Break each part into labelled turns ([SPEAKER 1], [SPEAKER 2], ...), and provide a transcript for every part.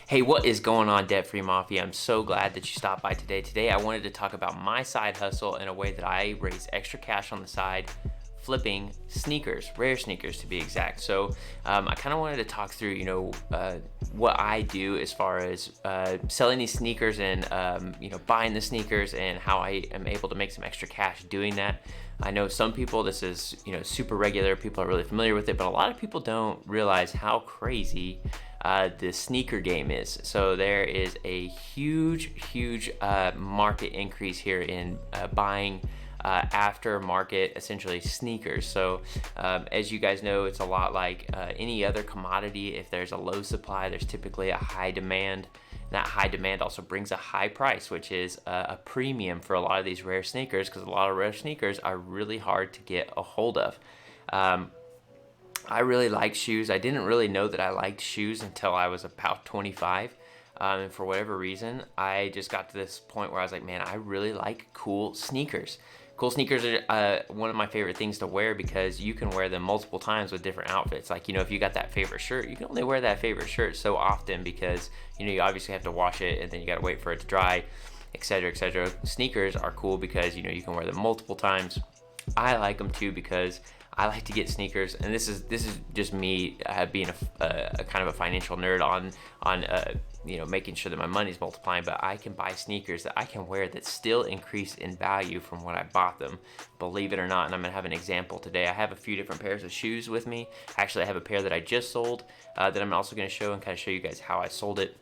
[SPEAKER 1] Hey, what is going on, Debt Free Mafia? I'm so glad that you stopped by today. Today, I wanted to talk about my side hustle in a way that I raise extra cash on the side, flipping sneakers, rare sneakers to be exact. So, I kind of wanted to talk through, what I do as far as selling these sneakers and, buying the sneakers and how I am able to make some extra cash doing that. I know some people, this is, super regular. People are really familiar with it, but a lot of people don't realize how crazy the sneaker game is. So there is a huge market increase here in buying aftermarket, essentially sneakers. So as you guys know, it's a lot like any other commodity. If there's a low supply, there's typically a high demand. That high demand also brings a high price, which is a premium for a lot of these rare sneakers, because a lot of rare sneakers are really hard to get a hold of. I really like shoes. I didn't really know that I liked shoes until I was about 25. And for whatever reason, I just got to this point where I was like, man, I really like cool sneakers. Cool sneakers are one of my favorite things to wear because you can wear them multiple times with different outfits. Like, if you got that favorite shirt, you can only wear that favorite shirt so often because, you obviously have to wash it and then you got to wait for it to dry, etc., etc. Sneakers are cool because, you can wear them multiple times. I like them too because I like to get sneakers, and this is just me being a kind of a financial nerd on making sure that my money's multiplying. But I can buy sneakers that I can wear that still increase in value from when I bought them, believe it or not. And I'm gonna have an example today. I have a few different pairs of shoes with me. Actually, I have a pair that I just sold that I'm also gonna show and kind of show you guys how I sold it.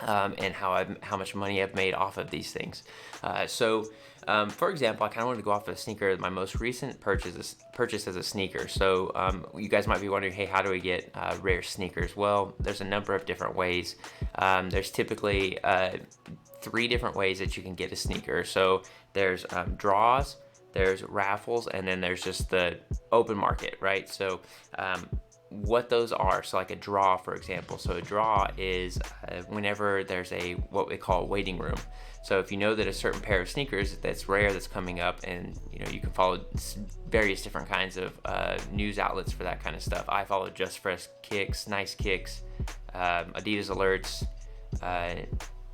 [SPEAKER 1] And how much money I've made off of these things. For example, I kind of wanted to go off of a sneaker. My most recent purchase as a sneaker. So you guys might be wondering, hey, how do we get rare sneakers? Well, there's a number of different ways. There's typically 3 different ways that you can get a sneaker. So there's draws, there's raffles, and then there's just the open market, right? So what those are, so like a draw, for example. So a draw is whenever there's what we call a waiting room. So if you know that a certain pair of sneakers that's rare that's coming up, and you can follow various different kinds of news outlets for that kind of stuff. I follow Just Fresh Kicks, Nice Kicks, Adidas Alerts,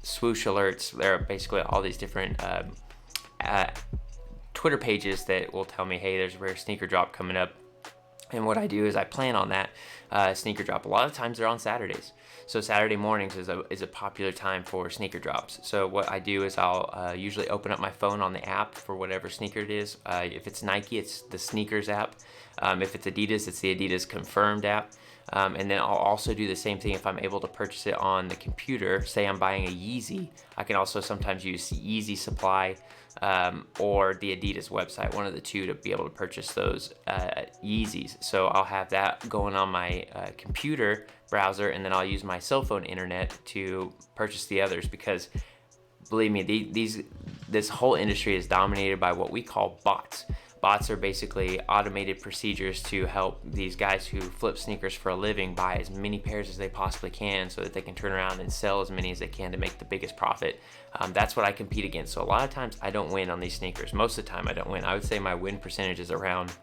[SPEAKER 1] Swoosh Alerts. There are basically all these different Twitter pages that will tell me, hey, there's a rare sneaker drop coming up. And what I do is I plan on that sneaker drop. A lot of times they're on Saturdays. So Saturday mornings is a popular time for sneaker drops. So what I do is I'll usually open up my phone on the app for whatever sneaker it is. If it's Nike, it's the Sneakers app. If it's Adidas, it's the Adidas Confirmed app. And then I'll also do the same thing if I'm able to purchase it on the computer. Say I'm buying a Yeezy. I can also sometimes use the Yeezy Supply or the Adidas website, one of the two, to be able to purchase those Yeezys. So I'll have that going on my computer browser, and then I'll use my cell phone internet to purchase the others, because believe me, this whole industry is dominated by what we call bots. Bots are basically automated procedures to help these guys who flip sneakers for a living buy as many pairs as they possibly can so that they can turn around and sell as many as they can to make the biggest profit. That's what I compete against. So a lot of times I don't win on these sneakers. Most of the time I don't win. I would say my win percentage is around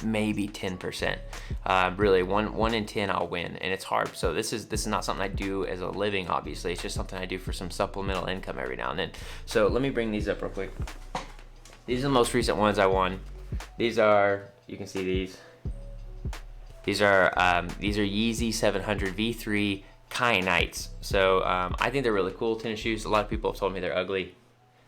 [SPEAKER 1] maybe 10%. Really, one in 10 I'll win, and it's hard. So this is not something I do as a living, obviously. It's just something I do for some supplemental income every now and then. So let me bring these up real quick. These are the most recent ones I won. These are, you can see these. These are Yeezy 700 V3 Kyanites. So I think they're really cool tennis shoes. A lot of people have told me they're ugly.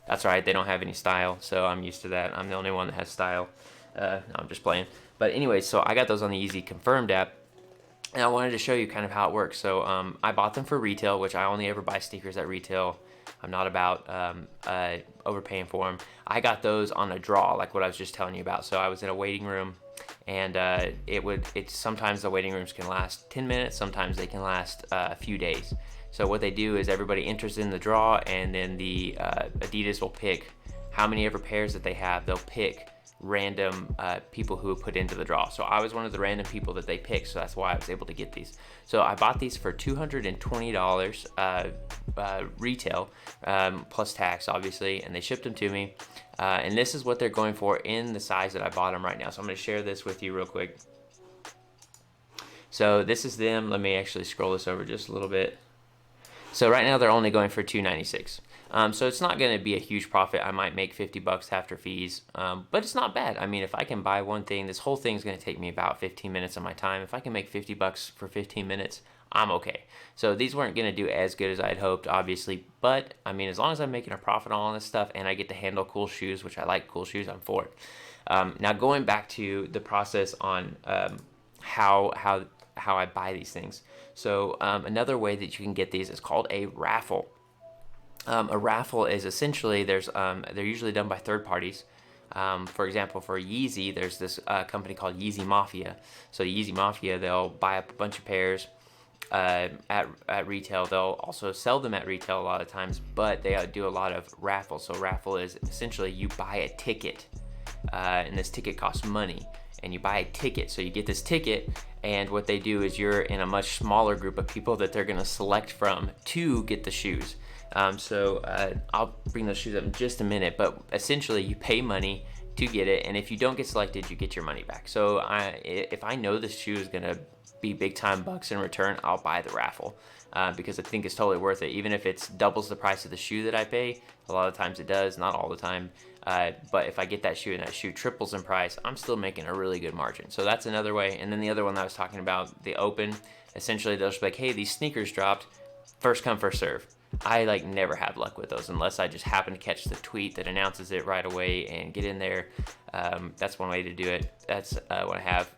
[SPEAKER 1] That's all right. They don't have any style, so I'm used to that. I'm the only one that has style. No, I'm just playing. But anyway, so I got those on the Yeezy Confirmed app, and I wanted to show you kind of how it works. So I bought them for retail, which I only ever buy sneakers at retail. I'm not about overpaying for them. I got those on a draw, like what I was just telling you about. So I was in a waiting room, and sometimes the waiting rooms can last 10 minutes, sometimes they can last a few days. So what they do is everybody enters in the draw, and then the Adidas will pick how many ever pairs that they have. They'll pick random people who put into the draw. So I was one of the random people that they picked, so that's why I was able to get these. So I bought these for $220 retail, plus tax, obviously, and they shipped them to me. And this is what they're going for in the size that I bought them right now. So I'm going to share this with you real quick. So this is them. Let me actually scroll this over just a little bit. So right now they're only going for $2.96. So it's not going to be a huge profit. I might make $50 after fees, but it's not bad. I mean, if I can buy one thing, this whole thing is going to take me about 15 minutes of my time. If I can make $50 for 15 minutes, I'm okay. So these weren't going to do as good as I'd hoped, obviously, but I mean, as long as I'm making a profit on all this stuff and I get to handle cool shoes, which I like cool shoes, I'm for it. Now going back to the process on how I buy these things. So another way that you can get these is called a raffle. A raffle is essentially they're usually done by third parties. For example, for Yeezy, there's this company called Yeezy Mafia. So Yeezy Mafia, they'll buy up a bunch of pairs at retail. They'll also sell them at retail a lot of times, but they do a lot of raffles. So raffle is essentially you buy a ticket, and this ticket costs money. And you buy a ticket, so you get this ticket, and what they do is you're in a much smaller group of people that they're going to select from to get the shoes. I'll bring those shoes up in just a minute, but essentially you pay money to get it, and if you don't get selected, you get your money back. So if I know this shoe is going to be big time bucks in return, I'll buy the raffle because I think it's totally worth it. Even if it's doubles the price of the shoe that I pay, a lot of times it does, not all the time. But if I get that shoe and that shoe triples in price, I'm still making a really good margin. So that's another way. And then the other one that I was talking about, the open, essentially they'll just be like, hey, these sneakers dropped, first come, first serve. I never have luck with those unless I just happen to catch the tweet that announces it right away and get in there. That's one way to do it. That's what I have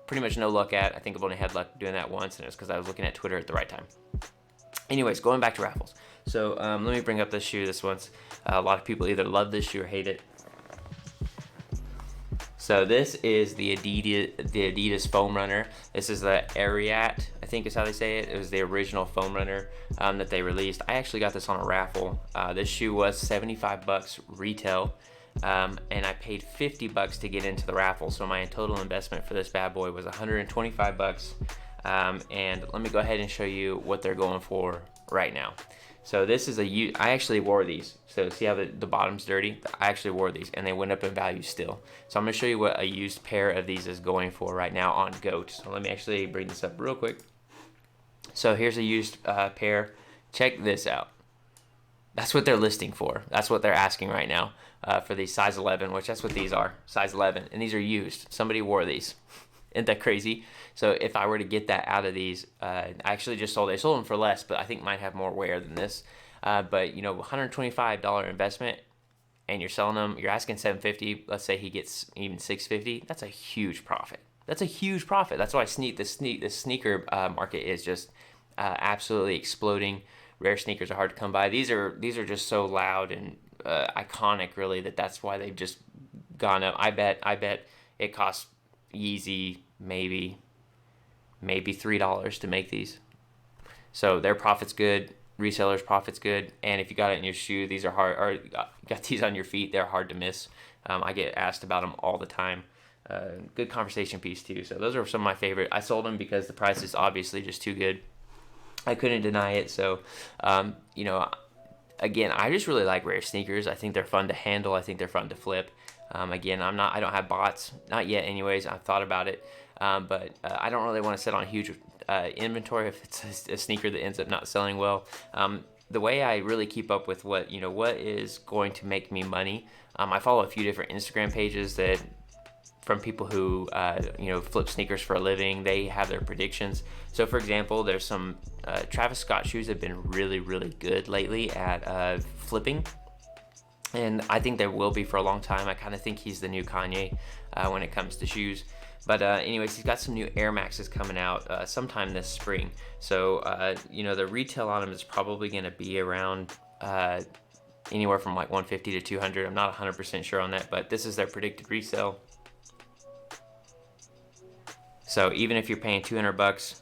[SPEAKER 1] pretty much no luck at. I think I've only had luck doing that once, and it's because I was looking at Twitter at the right time. Anyways, going back to raffles. So let me bring up this shoe. This one's a lot of people either love this shoe or hate it. So this is the Adidas foam runner. This is the Ariat, I think is how they say it. It was the original foam runner that they released. I actually got this on a raffle. This shoe was $75 retail, and I paid $50 to get into the raffle. So my total investment for this bad boy was $125. And let me go ahead and show you what they're going for right now. So this is I actually wore these. So see how the bottom's dirty? I actually wore these and they went up in value still. So I'm gonna show you what a used pair of these is going for right now on GOAT. So let me actually bring this up real quick. So here's a used pair. Check this out. That's what they're listing for. That's what they're asking right now for these size 11, which that's what these are, size 11. And these are used. Somebody wore these. Isn't that crazy? So if I were to get that out of these, I actually just sold them for less, but I think might have more wear than this. But $125 investment, and you're selling them, you're asking $750. Let's say he gets even $650. That's a huge profit. That's a huge profit. That's why the sneaker market is just absolutely exploding. Rare sneakers are hard to come by. These are just so loud and iconic, really, that's why they've just gone up. I bet it costs Yeezy maybe $3 to make these. So their profit's good, resellers' profit's good, and if you got it in your shoe, these are hard, or you got these on your feet, they're hard to miss. I get asked about them all the time. Good conversation piece too. So those are some of my favorite. I sold them because the price is obviously just too good. I couldn't deny it. So again, I just really like rare sneakers. I think they're fun to handle. I think they're fun to flip. Again, I don't have bots, not yet anyways. I've thought about it, but I don't really want to sit on a huge inventory if it's a sneaker that ends up not selling well. The way I really keep up with what is going to make me money, I follow a few different Instagram pages from people who flip sneakers for a living. They have their predictions. So for example, there's some Travis Scott shoes have been really, really good lately at flipping. And I think there will be for a long time. I kind of think he's the new Kanye when it comes to shoes. But anyways, he's got some new Air Maxes coming out sometime this spring. So, the retail on them is probably going to be around anywhere from like 150 to 200. I'm not 100% sure on that, but this is their predicted resale. So even if you're paying $200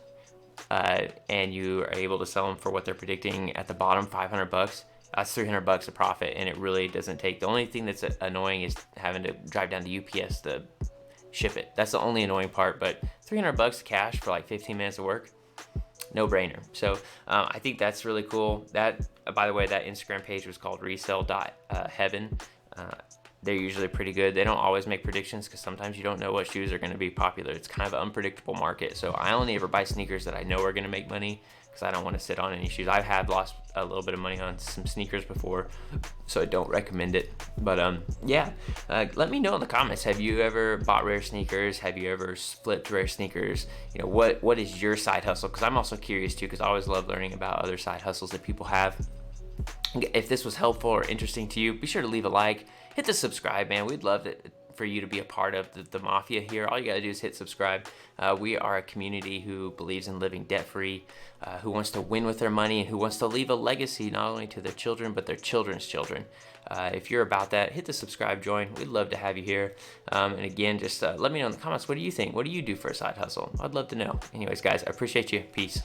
[SPEAKER 1] and you are able to sell them for what they're predicting at the bottom, $500, that's $300 a profit, and it really doesn't take. The only thing that's annoying is having to drive down to UPS to ship it. That's the only annoying part, but $300 cash for like 15 minutes of work, no brainer. So I think that's really cool. That, by the way, that Instagram page was called resell.heaven. they're usually pretty good. They don't always make predictions because sometimes you don't know what shoes are going to be popular. It's kind of an unpredictable market. So I only ever buy sneakers that I know are going to make money because I don't want to sit on any shoes. I have lost a little bit of money on some sneakers before, so I don't recommend it. But yeah, let me know in the comments. Have you ever bought rare sneakers? Have you ever flipped rare sneakers? You know, what is your side hustle? Because I'm also curious too, because I always love learning about other side hustles that people have. If this was helpful or interesting to you, be sure to leave a like. Hit the subscribe, man. We'd love it for you to be a part of the mafia here. All you gotta do is hit subscribe. We are a community who believes in living debt-free, who wants to win with their money, and who wants to leave a legacy not only to their children, but their children's children. If you're about that, hit the subscribe, join. We'd love to have you here. And again, just let me know in the comments, what do you think? What do you do for a side hustle? I'd love to know. Anyways, guys, I appreciate you. Peace.